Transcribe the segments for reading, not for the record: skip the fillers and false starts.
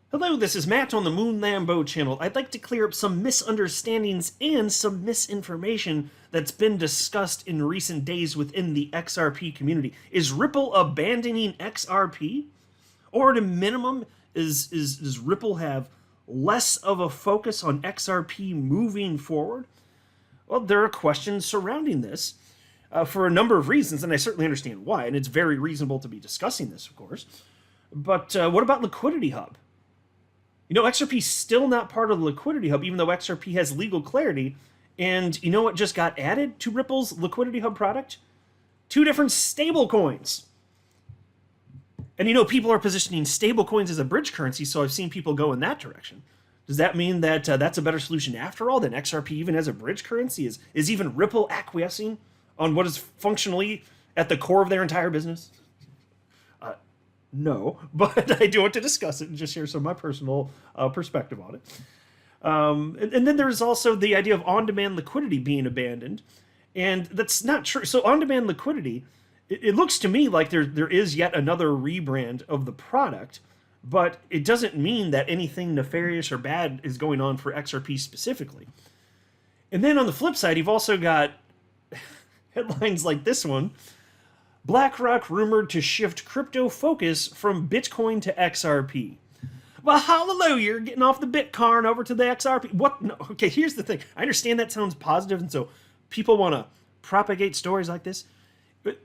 Hello, this is Matt on the Moon Lambo channel. I'd like to clear up some misunderstandings and some misinformation that's been discussed in recent days within the XRP community. Is Ripple abandoning XRP? Or at a minimum, does Ripple have less of a focus on XRP moving forward? Well, there are questions surrounding this for a number of reasons, and I certainly understand why, and it's very reasonable to be discussing this, of course. But what about Liquidity Hub? You know, XRP is still not part of the Liquidity Hub, even though XRP has legal clarity. And you know what just got added to Ripple's Liquidity Hub product? 2 different stable coins. And you know, people are positioning stable coins as a bridge currency, so I've seen people go in that direction. Does that mean that that's a better solution after all, than XRP even as a bridge currency? Is even Ripple acquiescing on what is functionally at the core of their entire business? No, but I do want to discuss it and just share some of my personal perspective on it. And then there's also the idea of on-demand liquidity being abandoned, and that's not true. So on-demand liquidity, it looks to me like there is yet another rebrand of the product, but it doesn't mean that anything nefarious or bad is going on for XRP specifically. And then on the flip side, you've also got headlines like this one. BlackRock rumored to shift crypto focus from Bitcoin to XRP. Well, hallelujah, you're getting off the Bitcoin over to the XRP. What? No, okay, here's the thing. I understand that sounds positive, and so people want to propagate stories like this, but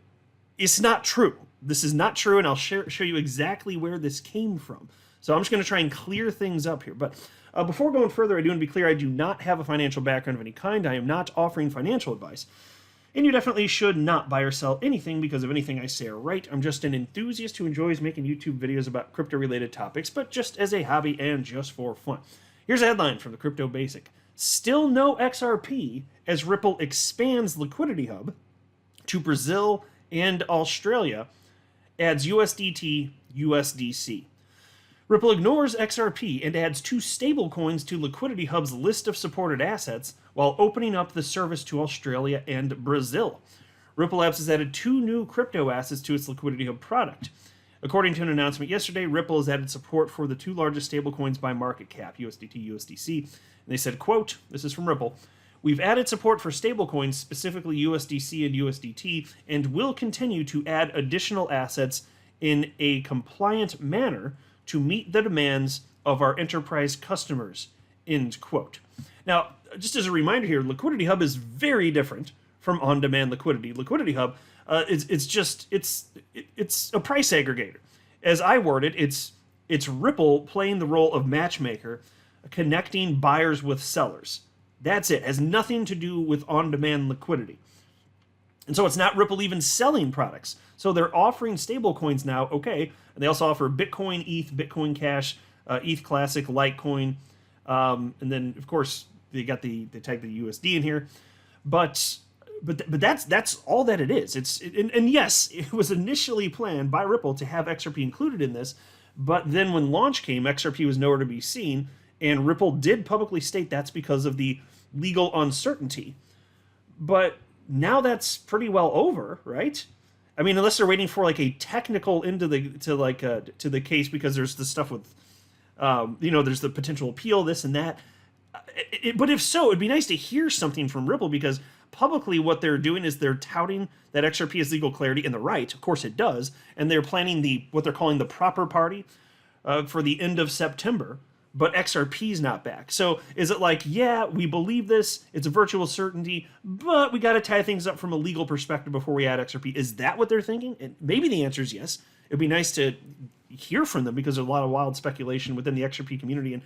it's not true. This is not true, and I'll show you exactly where this came from. So I'm just going to try and clear things up here. But before going further, I do want to be clear, I do not have a financial background of any kind. I am not offering financial advice. And you definitely should not buy or sell anything because of anything I say or write. I'm just an enthusiast who enjoys making YouTube videos about crypto-related topics, but just as a hobby and just for fun. Here's a headline from the Crypto Basic. Still no XRP as Ripple expands Liquidity Hub to Brazil and Australia, adds USDT, USDC. Ripple ignores XRP and adds 2 stablecoins to Liquidity Hub's list of supported assets while opening up the service to Australia and Brazil. Ripple Labs has added 2 new crypto assets to its Liquidity Hub product. According to an announcement yesterday, Ripple has added support for the 2 largest stablecoins by market cap, USDT, USDC. And they said, quote, this is from Ripple, "We've added support for stablecoins, specifically USDC and USDT, and will continue to add additional assets in a compliant manner to meet the demands of our enterprise customers," end quote. Now, just as a reminder here, Liquidity Hub is very different from on-demand liquidity. Liquidity Hub, it's a price aggregator. As I word it, it's Ripple playing the role of matchmaker, connecting buyers with sellers. That's it. It has nothing to do with on-demand liquidity. And so it's not Ripple even selling products. So they're offering stablecoins now, okay. And they also offer Bitcoin, ETH, Bitcoin Cash, ETH Classic, Litecoin, and then of course they tag the USD in here, but that's all that it is. And yes, it was initially planned by Ripple to have XRP included in this, but then when launch came, XRP was nowhere to be seen, and Ripple did publicly state that's because of the legal uncertainty. But now that's pretty well over, right? I mean, unless they're waiting for like a technical to the case, because there's the stuff with, there's the potential appeal, this and that. But if so, it'd be nice to hear something from Ripple, because publicly what they're doing is they're touting that XRP has legal clarity, and the right, of course it does, and they're planning what they're calling the proper party for the end of September. But XRP's not back. So is it like, yeah, we believe this, it's a virtual certainty, but we got to tie things up from a legal perspective before we add XRP? Is that what they're thinking? And maybe the answer is yes. It'd be nice to hear from them, because there's a lot of wild speculation within the XRP community, and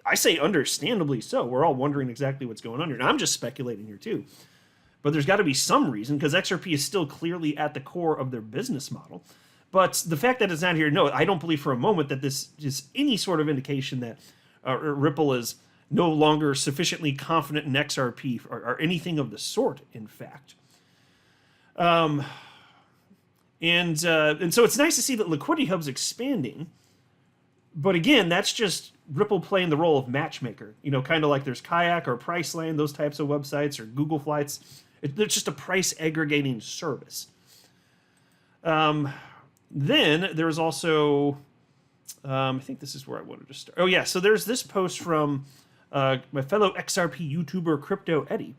I say understandably so. We're all wondering exactly what's going on here. And I'm just speculating here too. But there's got to be some reason, because XRP is still clearly at the core of their business model. But the fact that it's not here, no, I don't believe for a moment that this is any sort of indication that Ripple is no longer sufficiently confident in XRP or anything of the sort, in fact. And so it's nice to see that Liquidity Hub's expanding. But again, that's just Ripple playing the role of matchmaker. You know, kind of like there's Kayak or Priceline, those types of websites, or Google Flights. It's just a price aggregating service. Then there's also I think this is where I wanted to start. Oh, yeah. So there's this post from my fellow XRP YouTuber, Crypto Eddie.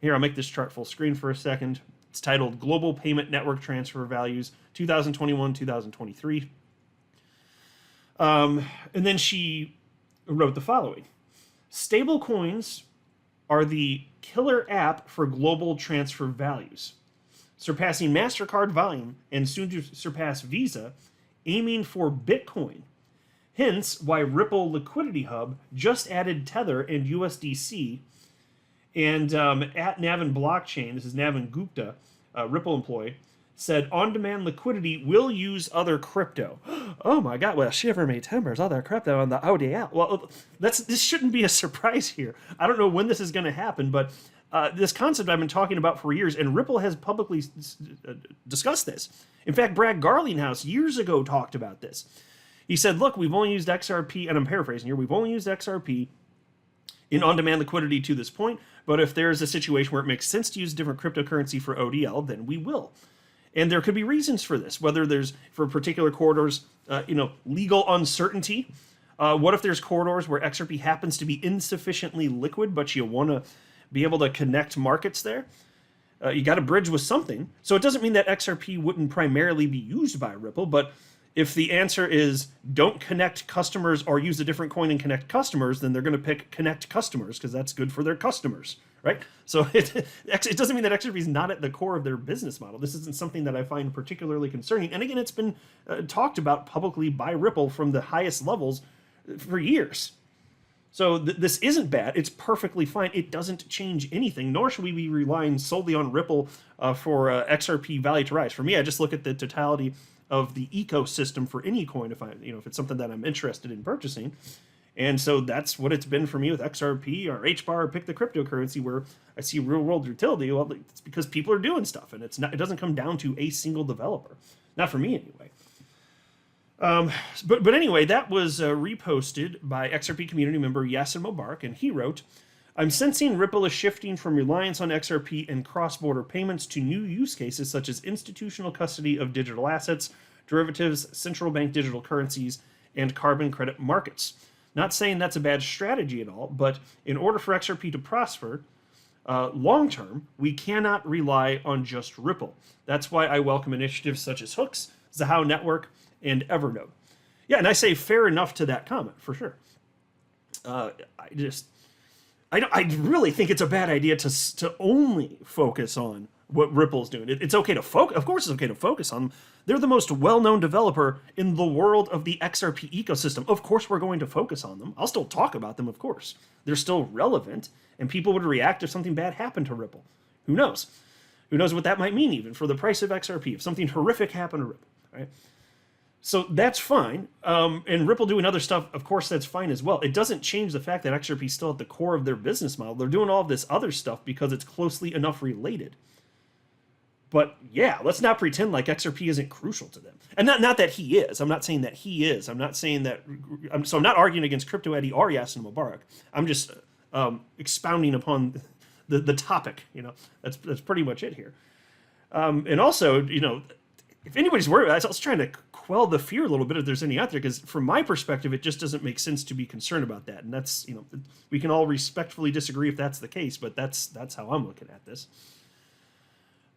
Here, I'll make this chart full screen for a second. It's titled Global Payment Network Transfer Values 2021-2023. And then she wrote the following. Stable coins are the killer app for global transfer values, surpassing MasterCard volume and soon to surpass Visa, aiming for Bitcoin. Hence, why Ripple Liquidity Hub just added Tether and USDC. And at Navin Blockchain, this is Navin Gupta, Ripple employee, said on-demand liquidity will use other crypto. Oh my God! Well, shiver me timbers, other crypto on the ODL. Well, this shouldn't be a surprise here. I don't know when this is going to happen, but this concept I've been talking about for years, and Ripple has publicly discussed this. In fact, Brad Garlinghouse years ago talked about this. He said, "Look, we've only used XRP, and I'm paraphrasing here. We've only used XRP in on-demand liquidity to this point, but if there's a situation where it makes sense to use different cryptocurrency for ODL, then we will." And there could be reasons for this, whether there's, for particular corridors, legal uncertainty. What if there's corridors where XRP happens to be insufficiently liquid, but you want to be able to connect markets there? You got to bridge with something. So it doesn't mean that XRP wouldn't primarily be used by Ripple, but if the answer is don't connect customers or use a different coin and connect customers, then they're going to pick connect customers because that's good for their customers, right? So it doesn't mean that XRP is not at the core of their business model. This isn't something that I find particularly concerning. And again, it's been talked about publicly by Ripple from the highest levels for years. So this isn't bad. It's perfectly fine. It doesn't change anything, nor should we be relying solely on Ripple for XRP value to rise. For me, I just look at the totality of the ecosystem for any coin if it's something that I'm interested in purchasing. And so that's what it's been for me with XRP or HBAR or pick the cryptocurrency where I see real world utility. Well, it's because people are doing stuff, and it doesn't come down to a single developer. Not for me anyway. But anyway, that was reposted by XRP community member Yassin Mubarak, and he wrote, "I'm sensing Ripple is shifting from reliance on XRP and cross-border payments to new use cases such as institutional custody of digital assets, derivatives, central bank digital currencies, and carbon credit markets. Not saying that's a bad strategy at all, but in order for XRP to prosper long term, we cannot rely on just Ripple. That's why I welcome initiatives such as Hooks, Zahao Network, and Evernote." Yeah, and I say fair enough to that comment, for sure. I really think it's a bad idea to only focus on what Ripple's doing. It's okay to focus. Of course, it's okay to focus on them. They're the most well-known developer in the world of the XRP ecosystem. Of course, we're going to focus on them. I'll still talk about them, of course. They're still relevant, and people would react if something bad happened to Ripple. Who knows? Who knows what that might mean even for the price of XRP if something horrific happened to Ripple, right? So that's fine. And Ripple doing other stuff, of course, that's fine as well. It doesn't change the fact that XRP is still at the core of their business model. They're doing all of this other stuff because it's closely enough related. But yeah, let's not pretend like XRP isn't crucial to them. And not that he is. I'm not saying that he is. I'm not saying that. So I'm not arguing against Crypto Eddie or Yassin Mubarak. I'm just expounding upon the topic. That's pretty much it here. And also, if anybody's worried, I was trying to quell the fear a little bit if there's any out there, because from my perspective, it just doesn't make sense to be concerned about that. And that's, we can all respectfully disagree if that's the case, but that's how I'm looking at this.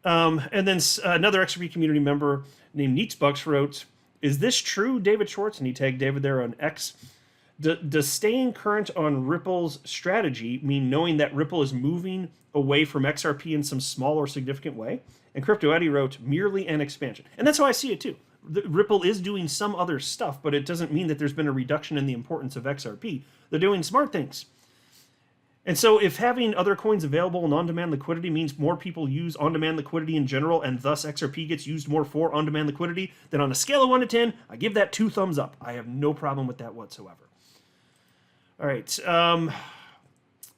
And then another XRP community member named Neatsbucks wrote, "Is this true, David Schwartz?" And he tagged David there on X. "Does staying current on Ripple's strategy mean knowing that Ripple is moving away from XRP in some small or significant way?" And Crypto Eddie wrote, "Merely an expansion." And that's how I see it too. Ripple is doing some other stuff, but it doesn't mean that there's been a reduction in the importance of XRP. They're doing smart things. And so if having other coins available in on-demand liquidity means more people use on-demand liquidity in general, and thus XRP gets used more for on-demand liquidity, then on a scale of 1 to 10, I give that 2 thumbs up. I have no problem with that whatsoever. All right.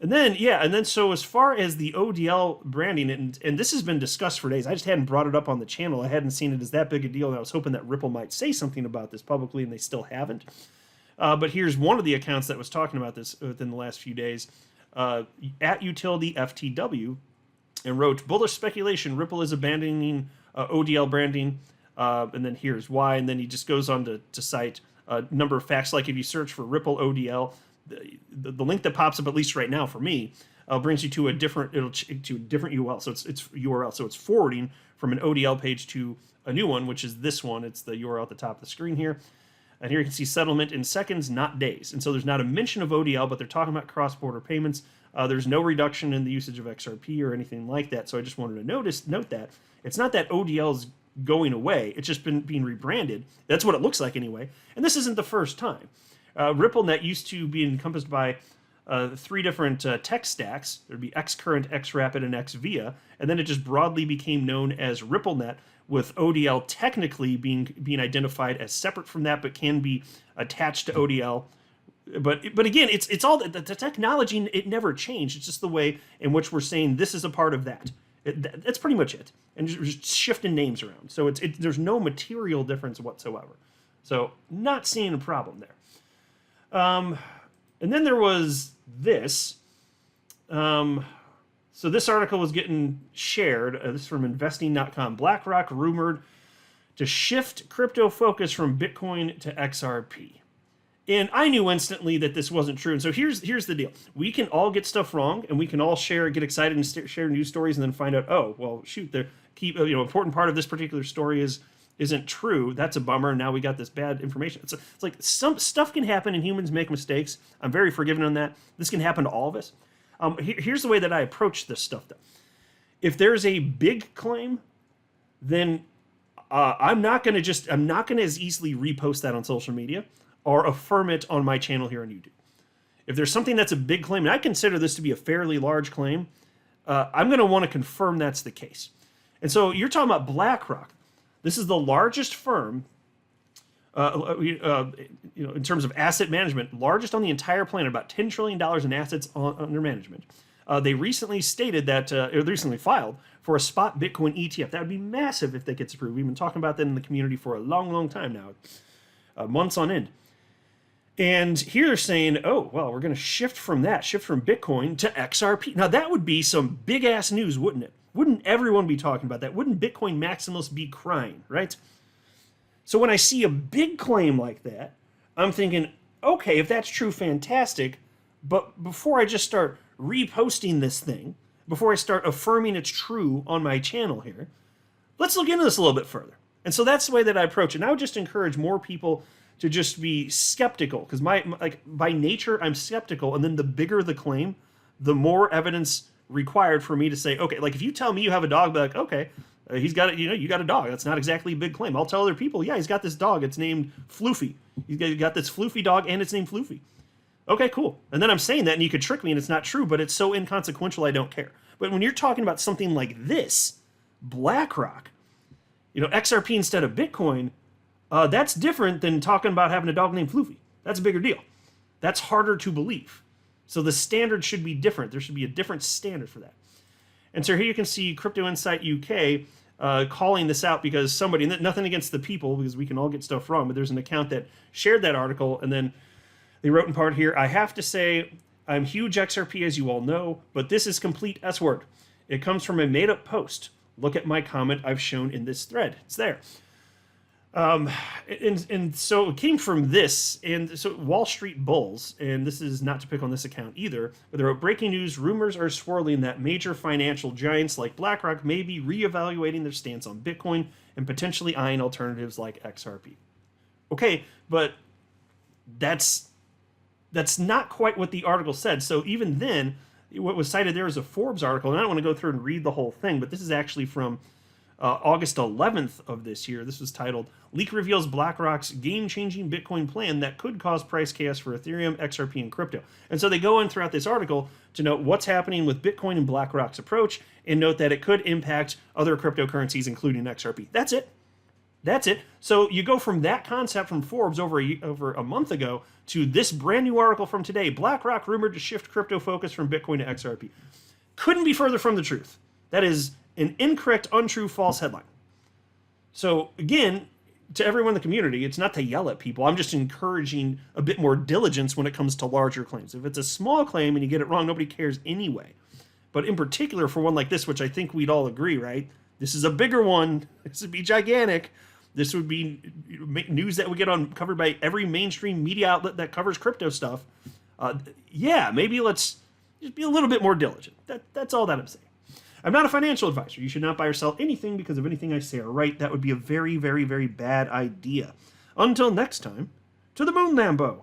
And then so as far as the ODL branding, and this has been discussed for days. I just hadn't brought it up on the channel. I hadn't seen it as that big a deal, and I was hoping that Ripple might say something about this publicly, and they still haven't. But here's one of the accounts that was talking about this within the last few days. At Utility FTW, and wrote, "Bullish speculation, Ripple is abandoning ODL branding," and then here's why, and then he just goes on to cite number of facts. Like if you search for Ripple ODL, the link that pops up, at least right now for me, brings you to a different to a different URL. So it's URL. So it's forwarding from an ODL page to a new one, which is this one. It's the URL at the top of the screen here. And here you can see settlement in seconds, not days. And so there's not a mention of ODL, but they're talking about cross-border payments. There's no reduction in the usage of XRP or anything like that. So I just wanted to note that. It's not that ODL is going away. It's just been being rebranded. That's what it looks like anyway. And this isn't the first time. RippleNet used to be encompassed by 3 different tech stacks. There'd be Xcurrent, XRapid, and XVIA. And then it just broadly became known as RippleNet, with ODL technically being identified as separate from that, but can be attached to ODL. But again, it's all the technology. It never changed. It's just the way in which we're saying this is a part of that. That's pretty much it, and just shifting names around. So there's no material difference whatsoever. So not seeing a problem there. And then there was this. So this article was getting shared. This is from investing.com. BlackRock rumored to shift crypto focus from Bitcoin to XRP. And I knew instantly that this wasn't true. And so here's the deal. We can all get stuff wrong, and we can all get excited and share news stories, and then find out, oh, well, shoot, the key, important part of this particular story isn't true. That's a bummer. Now we got this bad information. It's like some stuff can happen, and humans make mistakes. I'm very forgiving on that. This can happen to all of us. Here's the way that I approach this stuff, though. If there's a big claim, then I'm not going to as easily repost that on social media or affirm it on my channel here on YouTube. If there's something that's a big claim, and I consider this to be a fairly large claim, I'm going to want to confirm that's the case. And so you're talking about BlackRock. This is the largest firm, in terms of asset management, largest on the entire planet, about $10 trillion in assets under management. They recently stated that, they recently filed for a spot Bitcoin ETF. That would be massive if that gets approved. We've been talking about that in the community for a long, long time now, months on end. And here they're saying, oh, well, we're going to shift from Bitcoin to XRP. Now, that would be some big-ass news, wouldn't it? Wouldn't everyone be talking about that? Wouldn't Bitcoin maximalists be crying, right? So when I see a big claim like that, I'm thinking, okay, if that's true, fantastic. But before I just start reposting this thing, before I start affirming it's true on my channel here, let's look into this a little bit further. And so that's the way that I approach it. And I would just encourage more people to just be skeptical, because by nature I'm skeptical, and then the bigger the claim, the more evidence required for me to say, okay, like if you tell me you have a dog, be like, okay, he's got it, you got a dog. That's not exactly a big claim. I'll tell other people, yeah, he's got this dog. It's named Floofy. He's got this floofy dog, and it's named Floofy. Okay, cool. And then I'm saying that, and you could trick me, and it's not true, but it's so inconsequential I don't care. But when you're talking about something like this, BlackRock, XRP instead of Bitcoin, that's different than talking about having a dog named Floofy. That's a bigger deal. That's harder to believe. So the standard should be different. There should be a different standard for that. And so here you can see Crypto Insight UK calling this out because somebody, nothing against the people, because we can all get stuff wrong, but there's an account that shared that article, and then they wrote in part here, I have to say, I'm huge XRP, as you all know, but this is complete S-word. It comes from a made-up post. Look at my comment I've shown in this thread. It's there. And so it came from this, and so Wall Street Bulls, and this is not to pick on this account either, but they wrote, breaking news, rumors are swirling that major financial giants like BlackRock may be reevaluating their stance on Bitcoin and potentially eyeing alternatives like XRP. Okay, but that's not quite what the article said. So even then, what was cited there is a Forbes article, and I don't want to go through and read the whole thing, but this is actually from August 11th of this year. This was titled, Leak Reveals BlackRock's Game-Changing Bitcoin Plan That Could Cause Price Chaos for Ethereum, XRP, and Crypto. And so they go in throughout this article to note what's happening with Bitcoin and BlackRock's approach, and note that it could impact other cryptocurrencies, including XRP. That's it. That's it. So you go from that concept from Forbes over a month ago to this brand new article from today, BlackRock rumored to shift crypto focus from Bitcoin to XRP. Couldn't be further from the truth. That is an incorrect, untrue, false headline. So again, to everyone in the community, it's not to yell at people. I'm just encouraging a bit more diligence when it comes to larger claims. If it's a small claim and you get it wrong, nobody cares anyway. But in particular for one like this, which I think we'd all agree, right? This is a bigger one. This would be gigantic. this would be news that would get covered by every mainstream media outlet that covers crypto stuff. Yeah, maybe let's just be a little bit more diligent. That's all that I'm saying. I'm not a financial advisor. You should not buy or sell anything because of anything I say or write. That would be a very, very, very bad idea. Until next time, to the moon, Lambo.